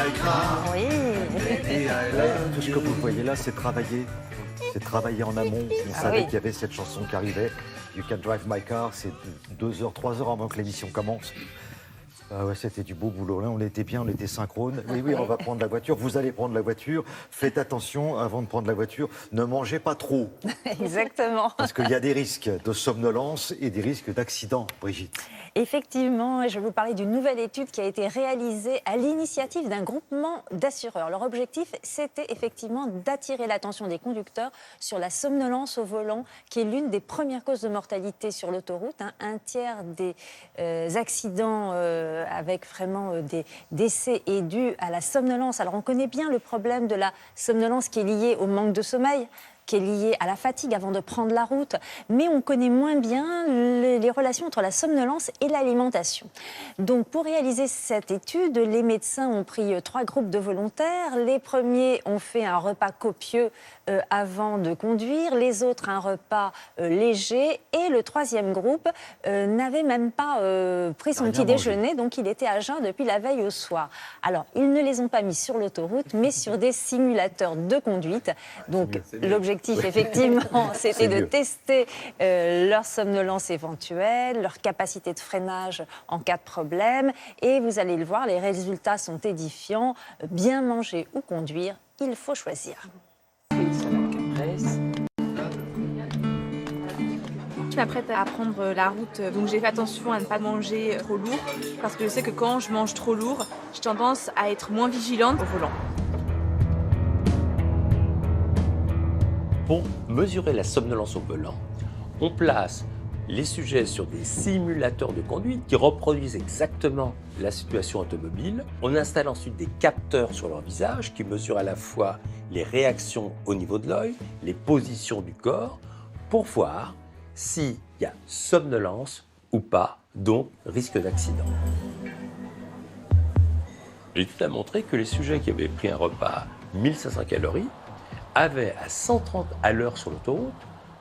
my car. Oui. Baby, I Là, love tout ce que vous voyez là, c'est travaillé. C'est travaillé en amont. On savait oui. qu'il y avait cette chanson qui arrivait. You Can Drive My Car, c'est 2 heures, 3 heures avant que l'émission commence. Ah ouais, c'était du beau boulot. Là, on était bien, on était synchrone. Oui, oui, on va prendre la voiture. Vous allez prendre la voiture. Faites attention avant de prendre la voiture. Ne mangez pas trop. Exactement. Parce qu'il y a des risques de somnolence et des risques d'accident, Brigitte. Effectivement, je vais vous parler d'une nouvelle étude qui a été réalisée à l'initiative d'un groupement d'assureurs. Leur objectif, c'était effectivement d'attirer l'attention des conducteurs sur la somnolence au volant, qui est l'une des premières causes de mortalité sur l'autoroute. Un tiers des accidents avec vraiment des décès est dû à la somnolence. Alors on connaît bien le problème de la somnolence qui est liée au manque de sommeil, qui est liée à la fatigue avant de prendre la route, mais on connaît moins bien les relations entre la somnolence et l'alimentation. Donc pour réaliser cette étude, les médecins ont pris 3 groupes de volontaires. Les premiers ont fait un repas copieux avant de conduire, les autres un repas léger, et le 3e groupe n'avait même pas pris son petit déjeuner, donc il était à jeun depuis la veille au soir. Alors ils ne les ont pas mis sur l'autoroute, mais sur des simulateurs de conduite. Donc l'objectif, effectivement, c'était de tester leur somnolence éventuelle, leur capacité de freinage en cas de problème. Et vous allez le voir, les résultats sont édifiants. Bien manger ou conduire, il faut choisir. Je m'apprête à prendre la route, donc j'ai fait attention à ne pas manger trop lourd, parce que je sais que quand je mange trop lourd, j'ai tendance à être moins vigilante au volant. Pour mesurer la somnolence au volant, on place les sujets sur des simulateurs de conduite qui reproduisent exactement la situation automobile. On installe ensuite des capteurs sur leur visage qui mesurent à la fois les réactions au niveau de l'œil, les positions du corps, pour voir s'il y a somnolence ou pas, donc risque d'accident. L'étude a montré que les sujets qui avaient pris un repas 1500 calories avaient à 130 à l'heure sur l'autoroute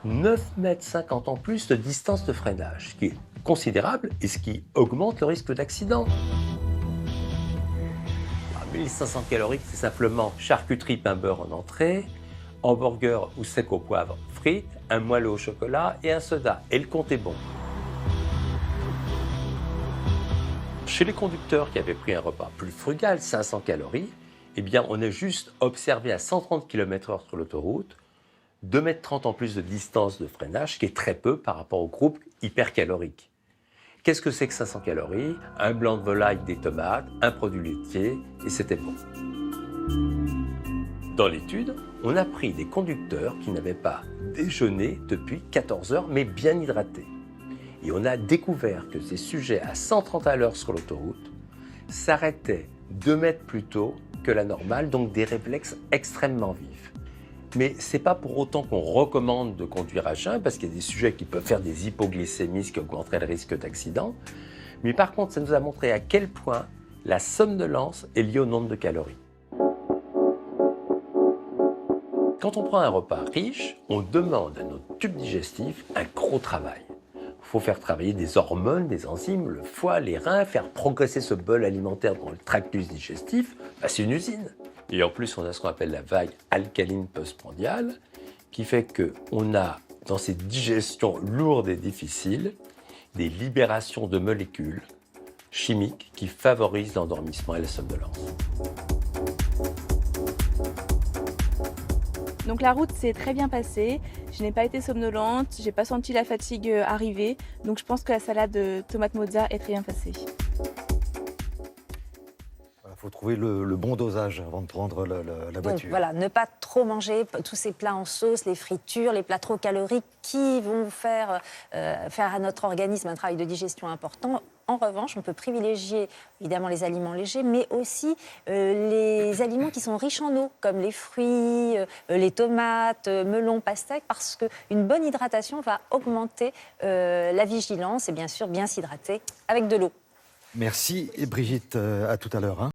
9,50 m en plus de distance de freinage, ce qui est considérable et ce qui augmente le risque d'accident. 1500 calories, c'est simplement charcuterie, pain, beurre en entrée, hamburger ou steak au poivre, frites, un moelleux au chocolat et un soda. Et le compte est bon. Chez les conducteurs qui avaient pris un repas plus frugal, 500 calories, eh bien, on a juste observé à 130 km/h sur l'autoroute 2,30 m en plus de distance de freinage, ce qui est très peu par rapport au groupe hypercalorique. Qu'est-ce que c'est que 500 calories? Un blanc de volaille, des tomates, un produit laitier, et c'était bon. Dans l'étude, on a pris des conducteurs qui n'avaient pas déjeuné depuis 14 heures, mais bien hydratés. Et on a découvert que ces sujets à 130 à l'heure sur l'autoroute s'arrêtaient 2 mètres plus tôt que la normale, donc des réflexes extrêmement vifs. Mais ce n'est pas pour autant qu'on recommande de conduire à jeun, parce qu'il y a des sujets qui peuvent faire des hypoglycémies, ce qui augmenterait le risque d'accident. Mais par contre, ça nous a montré à quel point la somnolence est liée au nombre de calories. Quand on prend un repas riche, on demande à notre tube digestif un gros travail. Il faut faire travailler des hormones, des enzymes, le foie, les reins, faire progresser ce bol alimentaire dans le tractus digestif. C'est une usine. Et en plus, on a ce qu'on appelle la vague alcaline postprandiale, qui fait qu'on a, dans ces digestions lourdes et difficiles, des libérations de molécules chimiques qui favorisent l'endormissement et la somnolence. Donc la route s'est très bien passée, je n'ai pas été somnolente, j'ai pas senti la fatigue arriver, donc je pense que la salade de tomate mozza est très bien passée. Il faut trouver le bon dosage avant de prendre la Donc voiture. voilà, ne pas trop manger tous ces plats en sauce, les fritures, les plats trop caloriques qui vont faire à notre organisme un travail de digestion important. En revanche, on peut privilégier évidemment les aliments légers, mais aussi les aliments qui sont riches en eau, comme les fruits, les tomates, melons, pastèques, parce qu'une bonne hydratation va augmenter la vigilance et bien sûr bien s'hydrater avec de l'eau. Merci et Brigitte, à tout à l'heure.